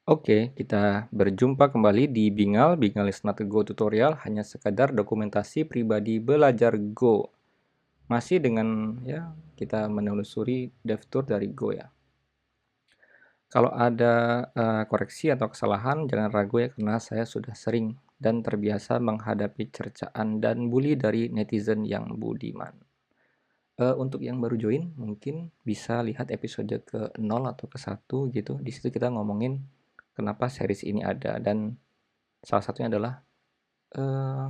Oke, kita berjumpa kembali di Bingal. Bingal is not a Go tutorial, hanya sekadar dokumentasi pribadi belajar Go. Masih dengan ya kita menelusuri DevTour dari Go ya. Kalau ada koreksi atau kesalahan, jangan ragu ya karena saya sudah sering dan terbiasa menghadapi cercaan dan bully dari netizen yang budiman. Untuk yang baru join, mungkin bisa lihat episode ke-0 atau ke-1 gitu. Di situ kita ngomongin kenapa series ini ada dan salah satunya adalah Eee,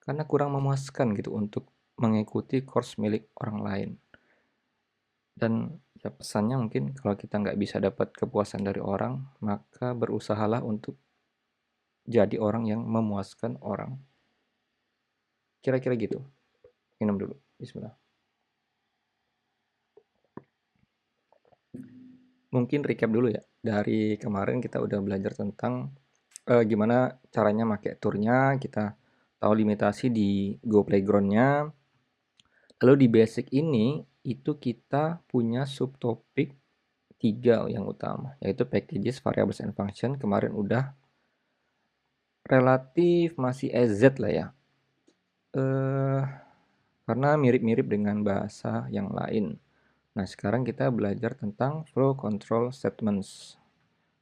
karena kurang memuaskan gitu untuk mengikuti course milik orang lain. Dan ya pesannya mungkin kalau kita nggak bisa dapat kepuasan dari orang, maka berusahalah untuk jadi orang yang memuaskan orang. Kira-kira gitu. Minum dulu. Bismillah. Mungkin recap dulu ya. Dari kemarin kita udah belajar tentang, gimana caranya make tour-nya, kita tahu limitasi di Go Playground-nya. Lalu di basic ini, itu kita punya subtopik 3 yang utama, yaitu packages, variables, and function. Kemarin udah relatif masih EZ lah ya, eh, karena mirip-mirip dengan bahasa yang lain. Nah, sekarang kita belajar tentang flow control statements.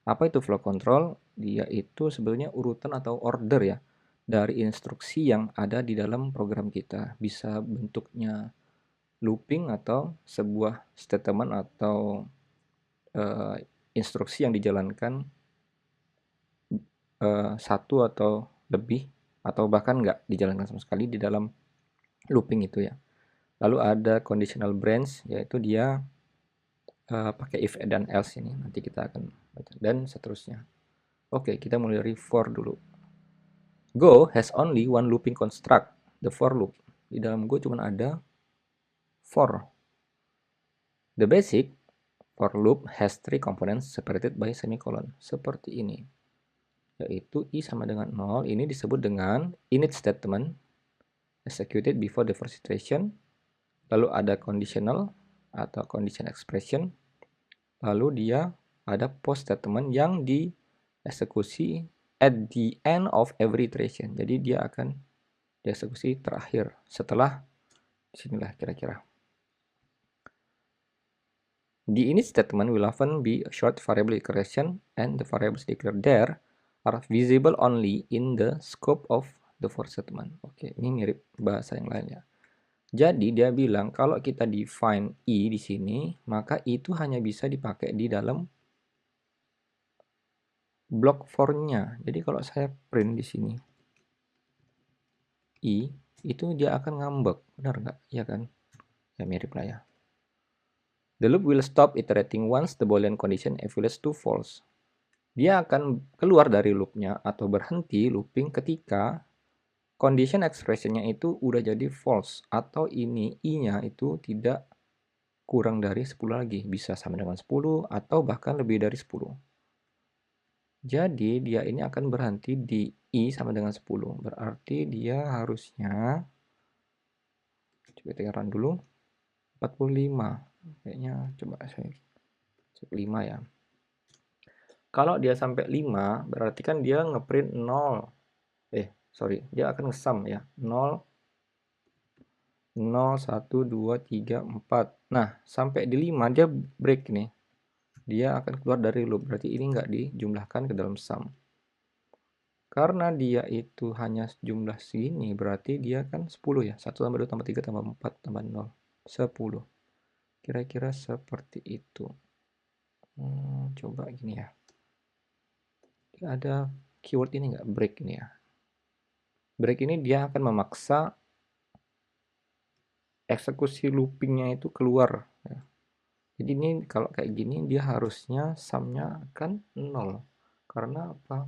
Apa itu flow control? Dia itu sebenarnya urutan atau order ya, dari instruksi yang ada di dalam program kita. Bisa bentuknya looping atau sebuah statement atau eh, instruksi yang dijalankan satu atau lebih atau bahkan nggak dijalankan sama sekali di dalam looping itu ya. Lalu ada conditional branch, yaitu dia pakai if dan else ini. Nanti kita akan baca dan seterusnya. Oke, kita mulai dari for dulu. Go has only one looping construct, the for loop. Di dalam Go cuma ada for. The basic for loop has three components separated by semicolon. Seperti ini. Yaitu i sama dengan 0, ini disebut dengan init statement executed before the first iteration. Lalu ada conditional atau condition expression. Lalu dia ada post statement yang dieksekusi at the end of every iteration. Jadi dia akan dieksekusi terakhir setelah disinilah kira-kira. The init statement will often be a short variable declaration and the variables declared there are visible only in the scope of the for statement. Oke, ini mirip bahasa yang lainnya. Jadi dia bilang kalau kita define i di sini, maka itu hanya bisa dipakai di dalam blok for-nya. Jadi kalau saya print di sini i, itu dia akan ngambek, benar nggak? Ya kan? Ya mirip lah ya. The loop will stop iterating once the Boolean condition evaluates to false. Dia akan keluar dari loopnya atau berhenti looping ketika condition expression-nya itu udah jadi false atau ini i-nya itu tidak kurang dari 10 lagi, bisa sama dengan 10 atau bahkan lebih dari 10. Jadi dia ini akan berhenti di i sama dengan 10. Berarti dia harusnya, coba kita run dulu, 45. Kayaknya coba saya cek 5 ya. Kalau dia sampai 5, berarti kan dia ngeprint 0. Sorry, dia akan ngesum ya. 0, 0, 1, 2, 3, 4. Nah, sampai di 5 dia break nih. Dia akan keluar dari loop. Berarti ini nggak dijumlahkan ke dalam sum. Karena dia itu hanya jumlah segini, berarti dia kan 10 ya. 1 tambah 2 tambah 3 tambah 4 tambah 0. 10. Kira-kira seperti itu. Coba gini ya. Ada keyword ini nggak? Break ini ya. Break ini dia akan memaksa eksekusi loopingnya itu keluar. Ya. Jadi ini kalau kayak gini dia harusnya sumnya akan 0. Karena apa?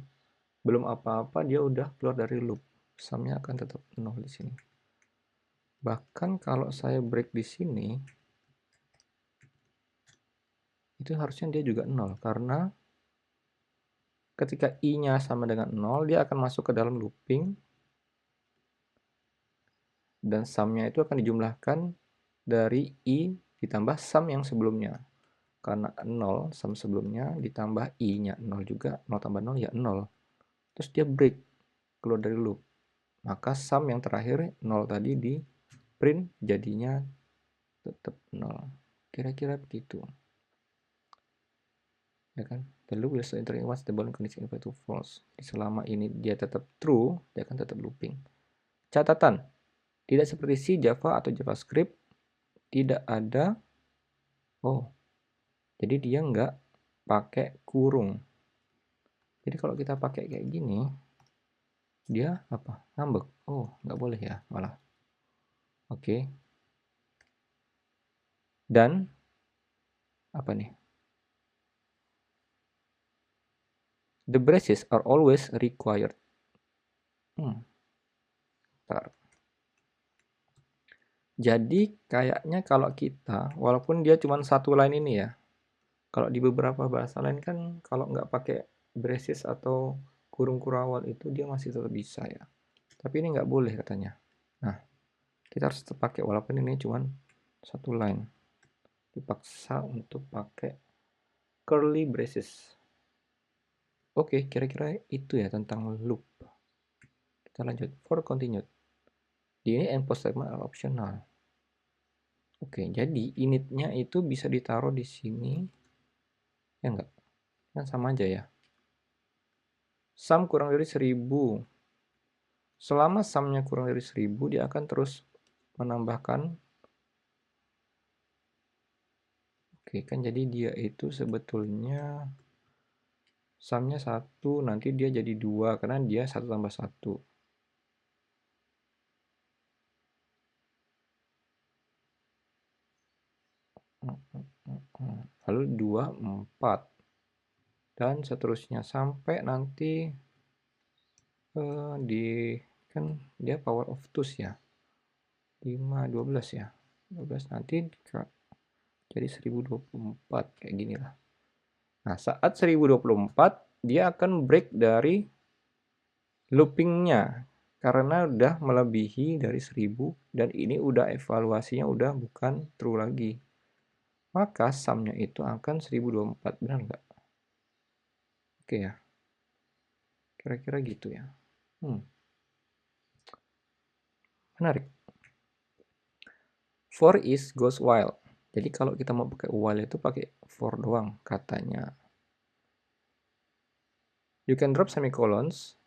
Belum apa-apa dia udah keluar dari loop. Sumnya akan tetap 0 di sini. Bahkan kalau saya break di sini, itu harusnya dia juga 0. Karena ketika i-nya sama dengan 0, dia akan masuk ke dalam looping. Dan sumnya itu akan dijumlahkan dari i ditambah sum yang sebelumnya. karena 0 sum sebelumnya ditambah i-nya 0 juga, 0 tambah 0 ya 0. Terus dia break, keluar dari loop. Maka sum yang terakhir 0 tadi di print jadinya tetap 0. Kira-kira begitu. Ya kan? The loop will still enter once the boolean condition equal to false. Jadi selama ini dia tetap true, dia akan tetap looping. Catatan, tidak seperti C, Java, atau JavaScript, tidak ada, jadi dia nggak pakai kurung. Jadi kalau kita pakai kayak gini, dia apa? Ngambek. Nggak boleh ya, malah. Oke. Dan, apa nih? The braces are always required. Bentar. Jadi kayaknya kalau kita, walaupun dia cuma satu line ini ya, kalau di beberapa bahasa lain kan kalau nggak pakai braces atau kurung kurawal itu dia masih tetap bisa ya. Tapi ini nggak boleh katanya. Nah, kita harus tetap pakai walaupun ini cuma satu line. Dipaksa untuk pakai curly braces. Oke, kira-kira itu ya tentang loop. Kita lanjut. For continued. Di ini and post statement are optional. Oke, jadi initnya itu bisa ditaruh di sini. Ya enggak? Kan sama aja ya. Sum kurang dari 1000. Selama sumnya kurang dari 1000, dia akan terus menambahkan. Oke, kan jadi dia itu sebetulnya sumnya 1, nanti dia jadi 2, karena dia 1 tambah 1. Lalu 2, 4. Dan seterusnya sampai nanti kan dia power of 2 ya. 5, 12 ya. 12 nanti jadi 1024 kayak gini lah. Nah, saat 1024 dia akan break dari loopingnya karena udah melebihi dari 1000 dan ini udah evaluasinya udah bukan true lagi. Maka sumnya itu akan 1024, benar nggak? Oke ya. Kira-kira gitu ya. Menarik. For is goes while. Jadi kalau kita mau pakai while itu pakai for doang katanya. You can drop semicolons.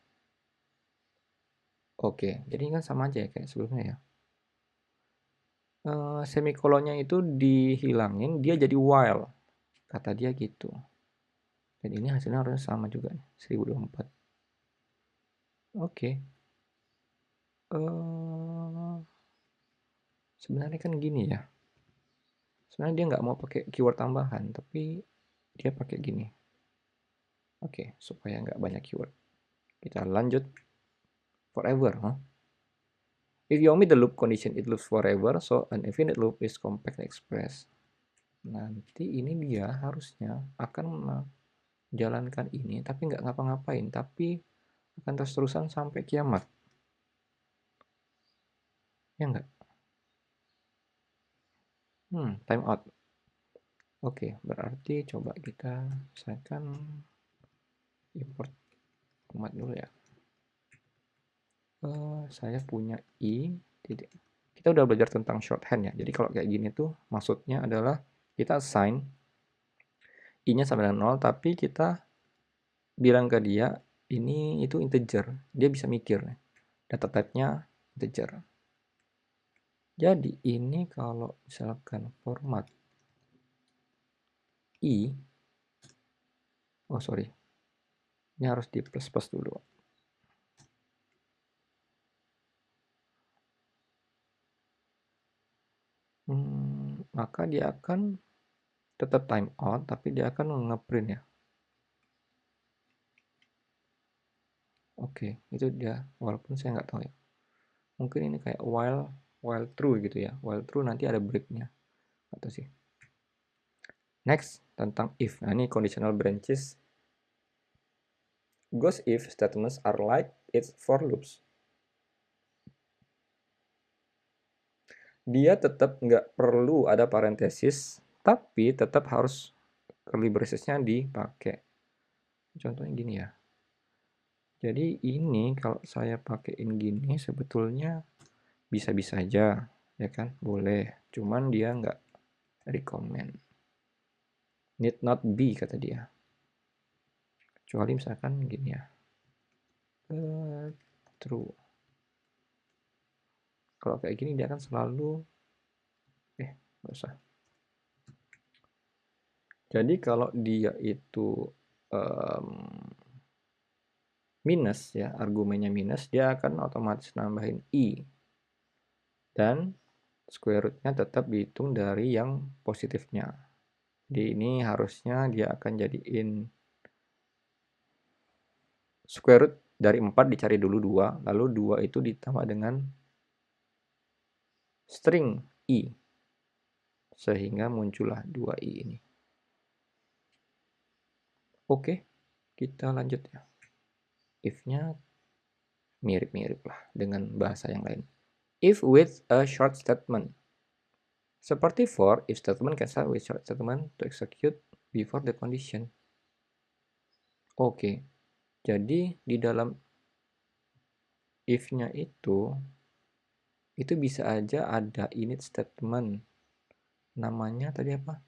Oke, jadi kan sama aja ya kayak sebelumnya ya. Semikolonnya itu dihilangin, dia jadi while. Kata dia gitu. Dan ini hasilnya harusnya sama juga nih, 1024. Oke. Sebenarnya kan gini ya. Sebenarnya dia nggak mau pakai keyword tambahan, tapi dia pakai gini. Oke, supaya nggak banyak keyword. Kita lanjut. Forever, huh? If you omit the loop condition, it loops forever, so an infinite loop is compactly expressed. Nanti ini dia harusnya akan menjalankan ini, tapi nggak ngapa-ngapain, tapi akan terus-terusan sampai kiamat. Ya nggak? Time out. Oke, berarti coba kita misalkan import format dulu ya. Saya punya i titik. Kita udah belajar tentang shorthand ya. Jadi kalau kayak gini tuh maksudnya adalah kita assign i-nya sama dengan 0, tapi kita bilang ke dia ini itu integer. Dia bisa mikir. Data type-nya integer. Jadi ini kalau misalkan format i, sorry, ini harus di plus plus dulu. Maka dia akan tetap time out, tapi dia akan ngeprint ya. Oke, itu dia, walaupun saya nggak tahu ya. Mungkin ini kayak while true gitu ya. While true nanti ada breaknya. Atau sih. Next, tentang if. Nah, ini conditional branches. Goes if statements are like its for loops. Dia tetap nggak perlu ada parenthesis, tapi tetap harus curly bracesnya dipakai. Contohnya gini ya. Jadi ini kalau saya pakaiin gini sebetulnya bisa-bisa aja, ya kan? Boleh. Cuman dia nggak recommend. Need not be kata dia. Kecuali misalkan gini ya. True. Kalau kayak gini dia akan selalu nggak usah. Jadi kalau dia itu minus ya, argumennya minus, dia akan otomatis nambahin i. Dan square rootnya tetap dihitung dari yang positifnya. Jadi ini harusnya dia akan jadiin square root dari 4 dicari dulu 2, lalu 2 itu ditambah dengan string i. Sehingga muncullah 2i ini. Oke, kita lanjut ya. If-nya mirip-mirip lah dengan bahasa yang lain. If with a short statement. Seperti for, if statement can start with short statement to execute before the condition. Oke, jadi di dalam if-nya itu bisa aja ada init statement. Namanya tadi apa?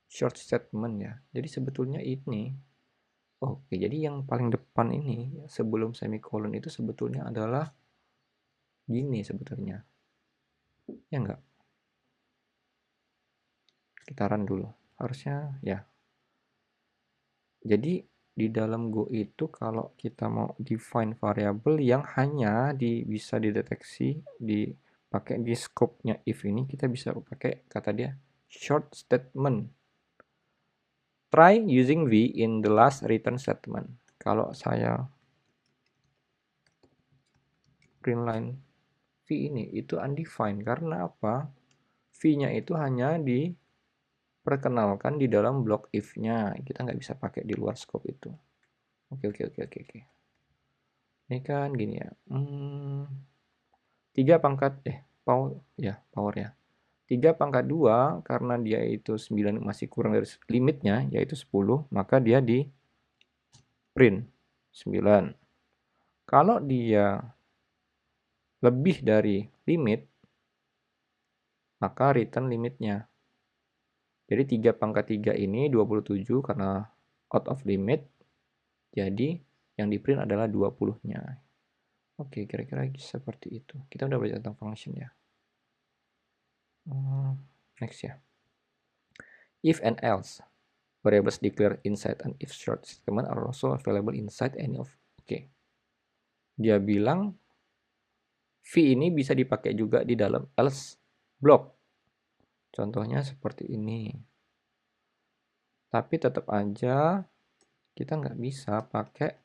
Short statement ya. Jadi sebetulnya ini, oke, jadi yang paling depan ini sebelum semicolon itu sebetulnya adalah gini sebetulnya. Ya enggak? Kita run dulu. Harusnya ya. Jadi di dalam Go itu kalau kita mau define variable yang hanya bisa dideteksi dipakai di scope-nya if ini, kita bisa pakai kata dia short statement. Try using v in the last return statement. Kalau saya print line v ini itu undefined karena apa? V-nya itu hanya diperkenalkan di dalam block if-nya. Kita nggak bisa pakai di luar scope itu. Oke. Ini kan gini ya. 3 pangkat power ya. 3 pangkat 2 karena dia itu 9 masih kurang dari limitnya yaitu 10, maka dia di print 9. Kalau dia lebih dari limit, maka return limitnya. Jadi 3 pangkat 3 ini 27 karena out of limit. Jadi yang di print adalah 20-nya. Oke, kira-kira seperti itu. Kita udah belajar tentang function ya. Next ya. If and else. Variables declared inside an if short statement are also available inside any of. Oke. Dia bilang v ini bisa dipakai juga di dalam else block. Contohnya seperti ini. Tapi tetap aja kita nggak bisa pakai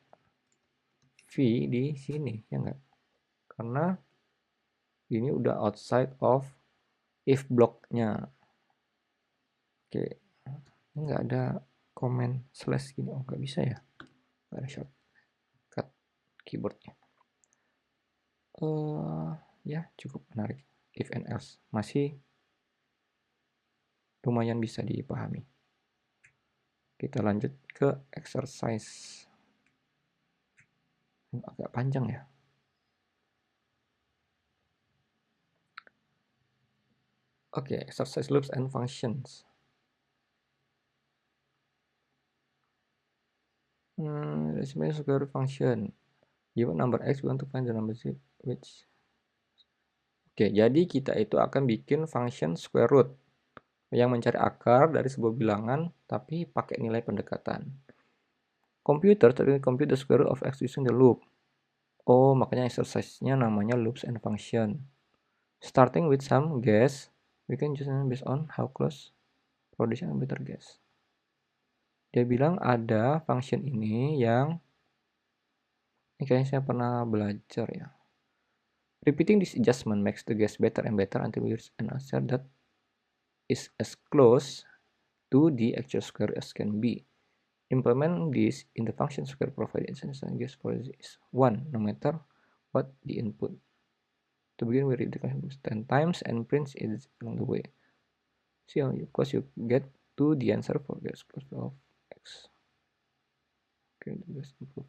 v di sini, ya nggak? Karena ini udah outside of if blocknya. Oke, ini nggak ada comment slash gini, oh nggak bisa ya? Nggak ada shortcut keyboardnya. Ya cukup menarik. If and else masih lumayan bisa dipahami. Kita lanjut ke exercise. Agak panjang ya. Oke, exercise loops and functions. Sebenarnya square root function. Given number x, we want to find the number z which. Oke, jadi kita itu akan bikin function square root yang mencari akar dari sebuah bilangan tapi pakai nilai pendekatan. Computer compute the square root of x using the loop. Oh, makanya exercise-nya namanya loops and function. Starting with some guess, we can choose based on how close prediction and better guess. Dia bilang ada function ini yang ini kayaknya saya pernah belajar ya. Repeating this adjustment makes the guess better and better until we reach an answer that is as close to the actual square as can be. Implement this in the function square provided and guess probability is 1 no matter what the input. To begin, we read the question 10 times and print it along the way. see how close you get to the answer for the plus of x. Okay, just improve.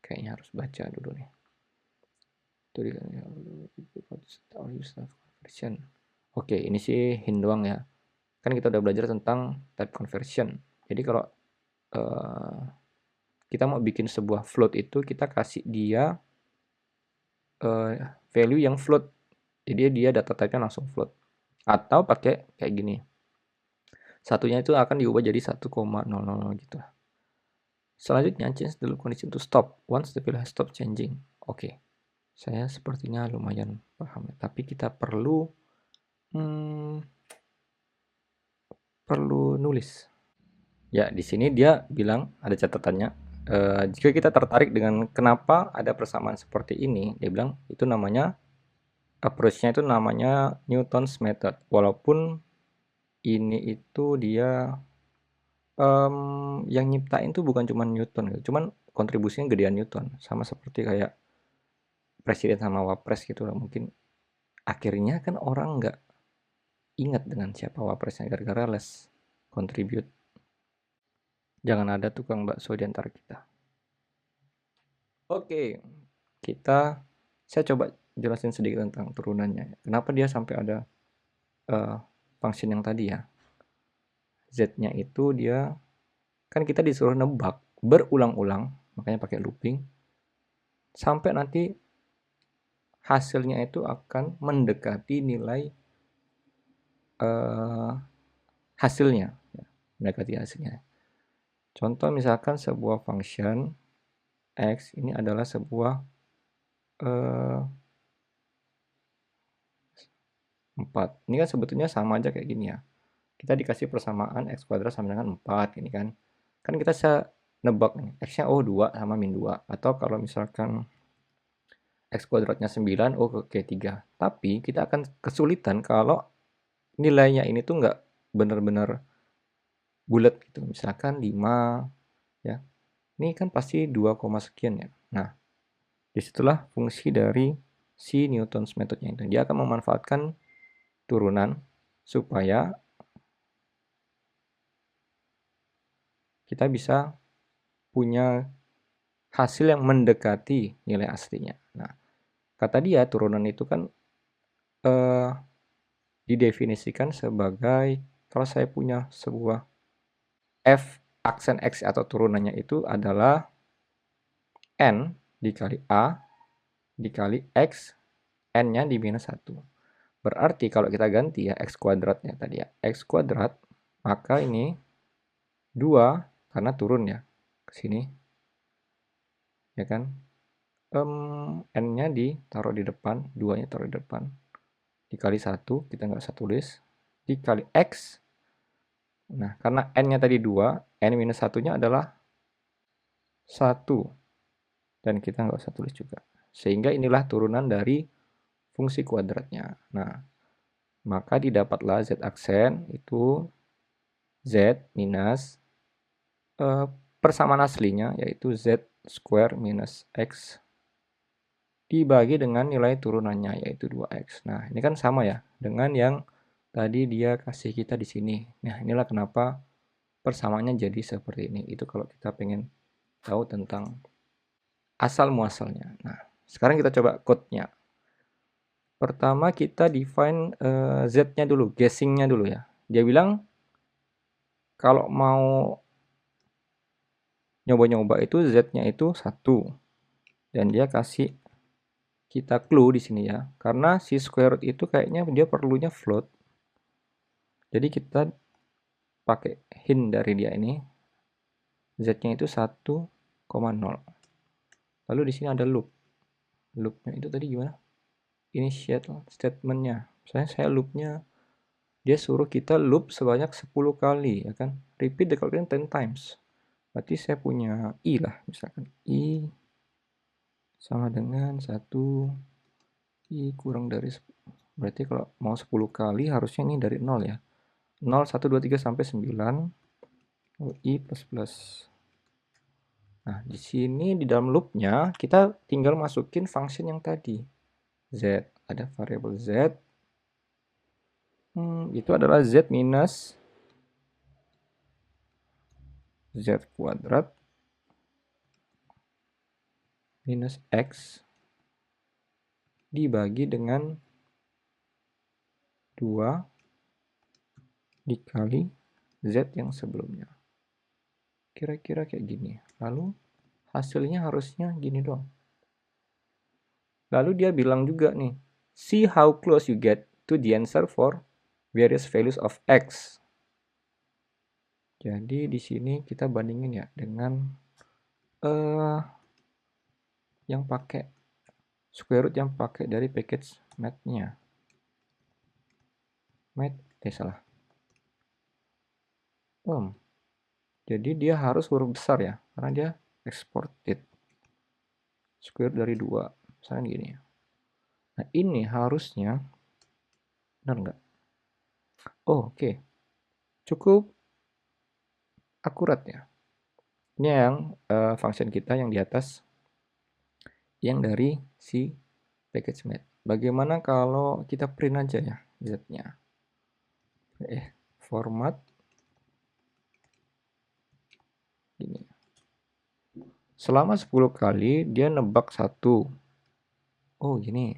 Kayaknya harus baca dulu nih. Conversion. Oke, ini sih hint doang ya. Kan kita udah belajar tentang type conversion. Jadi kalau kita mau bikin sebuah float itu, kita kasih dia value yang float. Jadi dia data type-nya langsung float. Atau pakai kayak gini. Satunya itu akan diubah jadi 1,00 gitu. Selanjutnya, change the loop condition to stop once the value has stopped changing. Oke, saya sepertinya lumayan paham ya. Tapi kita perlu nulis. Ya, di sini dia bilang ada catatannya. Jika kita tertarik dengan kenapa ada persamaan seperti ini, dia bilang itu namanya approach-nya itu namanya Newton's method. Walaupun ini itu dia yang nyiptain tuh bukan cuma Newton gitu, cuman kontribusinya gedean Newton, sama seperti kayak presiden sama wapres gitu lah. Mungkin akhirnya kan orang nggak ingat dengan siapa wapresnya gara-gara less contribute. Jangan ada tukang bakso di antara kita. Oke, saya coba jelasin sedikit tentang turunannya. Kenapa dia sampai ada function yang tadi ya. Z-nya itu dia, kan kita disuruh nebak berulang-ulang, makanya pakai looping, sampai nanti hasilnya itu akan mendekati nilai hasilnya. Mendekati hasilnya. Contoh misalkan sebuah function X ini adalah sebuah 4. Ini kan sebetulnya sama aja kayak gini ya. Kita dikasih persamaan X kuadrat sama dengan 4 ini kan. Kan kita bisa nebak nih, X-nya 2 sama min 2. Atau kalau misalkan X kuadratnya 9, oke 3. Tapi kita akan kesulitan kalau nilainya ini tuh nggak benar-benar bulat gitu. Misalkan 5 ya. Ini kan pasti 2, sekian ya. Nah, disitulah fungsi dari si Newton's methodnya itu. Dia akan memanfaatkan turunan supaya kita bisa punya hasil yang mendekati nilai aslinya. Nah, kata dia turunan itu kan didefinisikan sebagai kalau saya punya sebuah f aksen x atau turunannya itu adalah n dikali a dikali x, n-nya di minus 1. Berarti kalau kita ganti ya x kuadratnya tadi ya, x kuadrat, maka ini 2 karena turun ya ke sini. Ya kan? N-nya ditaruh di depan, 2-nya taruh di depan. Dikali 1, kita nggak usah tulis. Dikali X. Nah, karena N-nya tadi 2, N minus 1-nya adalah 1. Dan kita nggak usah tulis juga. Sehingga inilah turunan dari fungsi kuadratnya. Nah, maka didapatlah Z aksen itu Z minus persamaan aslinya, yaitu Z square minus X dibagi dengan nilai turunannya, yaitu 2x. Nah, ini kan sama ya dengan yang tadi dia kasih kita di sini. Nah, inilah kenapa persamaannya jadi seperti ini. Itu kalau kita pengen tahu tentang asal muasalnya. Nah, sekarang kita coba code-nya. Pertama kita define z-nya dulu, guessing-nya dulu ya. Dia bilang kalau mau nyoba-nyoba itu z-nya itu 1. Dan dia kasih kita clue di sini ya, karena si square root itu kayaknya dia perlunya float. Jadi kita pakai hint dari dia ini, z-nya itu 1,0. Lalu di sini ada loop. Loopnya itu tadi gimana? Initiate statementnya. Misalnya saya loopnya, dia suruh kita loop sebanyak 10 kali, ya kan? Repeat the calculation 10 times. Berarti saya punya i lah, misalkan i sama dengan 1 i kurang dari 10. Berarti kalau mau 10 kali harusnya ini dari 0 ya. 0, 1, 2, 3 sampai 9. I plus plus. Nah, di sini di dalam loopnya kita tinggal masukin function yang tadi. Z, ada variabel Z. Itu adalah Z minus Z kuadrat minus X dibagi dengan 2 dikali Z yang sebelumnya. Kira-kira kayak gini. Lalu hasilnya harusnya gini dong. Lalu dia bilang juga nih, see how close you get to the answer for various values of X. Jadi di sini kita bandingin ya dengan yang pakai square root yang pakai dari package math-nya. Salah. Jadi dia harus huruf besar ya, karena dia exported. Square root dari 2. Misalnya gini. Nah, ini harusnya benar nggak? Oh, oke. Cukup akurat ya. Ini yang function kita yang di atas, yang dari si package math. Bagaimana kalau kita print aja ya Z-nya? Format gini. Selama 10 kali dia nebak 1. Oh, gini.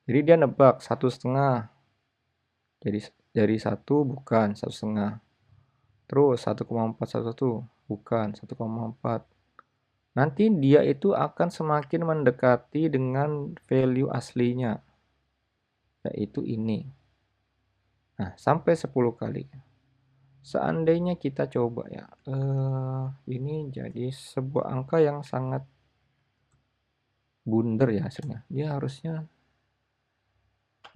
Jadi dia nebak 1,5. Jadi dari 1 bukan 1,5. Terus 1,411 bukan 1,4. Nanti dia itu akan semakin mendekati dengan value aslinya, yaitu ini. Nah, sampai 10 kali. Seandainya kita coba ya, ini jadi sebuah angka yang sangat blunder ya hasilnya. Dia harusnya,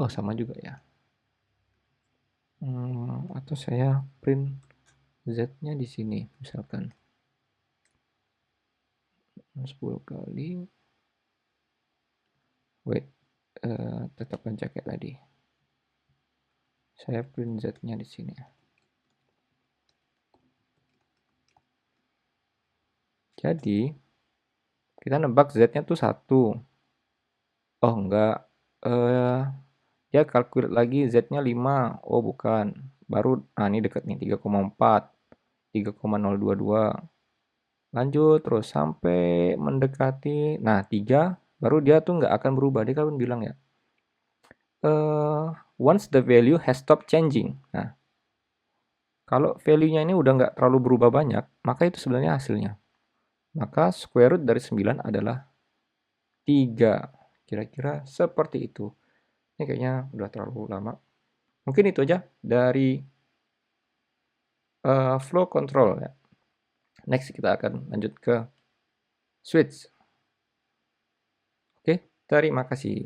sama juga ya. Atau saya print Z-nya di sini, misalkan 10 kali. Wait, tetap pencet tadi. Saya print Z-nya di sini. Jadi, kita nebak Z-nya tuh 1. Oh, enggak. Dia kalkulasi lagi Z-nya 5. Oh, bukan. Baru, ini deket nih, 3,4. 3,022. Lanjut terus sampai mendekati, 3, baru dia tuh nggak akan berubah. Dia kan bilang ya, once the value has stopped changing. Nah, kalau value-nya ini udah nggak terlalu berubah banyak, maka itu sebenarnya hasilnya. Maka square root dari 9 adalah 3. Kira-kira seperti itu. Ini kayaknya udah terlalu lama. Mungkin itu aja dari flow control ya. Next kita akan lanjut ke switch. Oke, terima kasih.